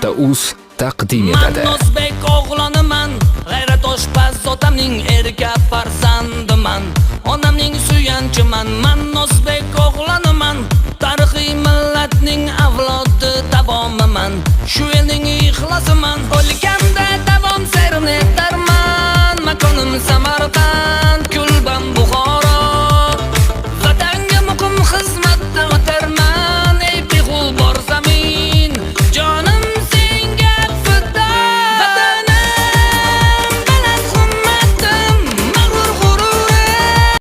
radio.uz taqdim etadi. Man o'zbek o'g'loniman, g'ayrat oshpaz otamning erka farzandiman. Onamning suyanchiman, man o'zbek o'g'loniman, tarixiy millatning avlodi davomiman. Shu elning ixlosiman.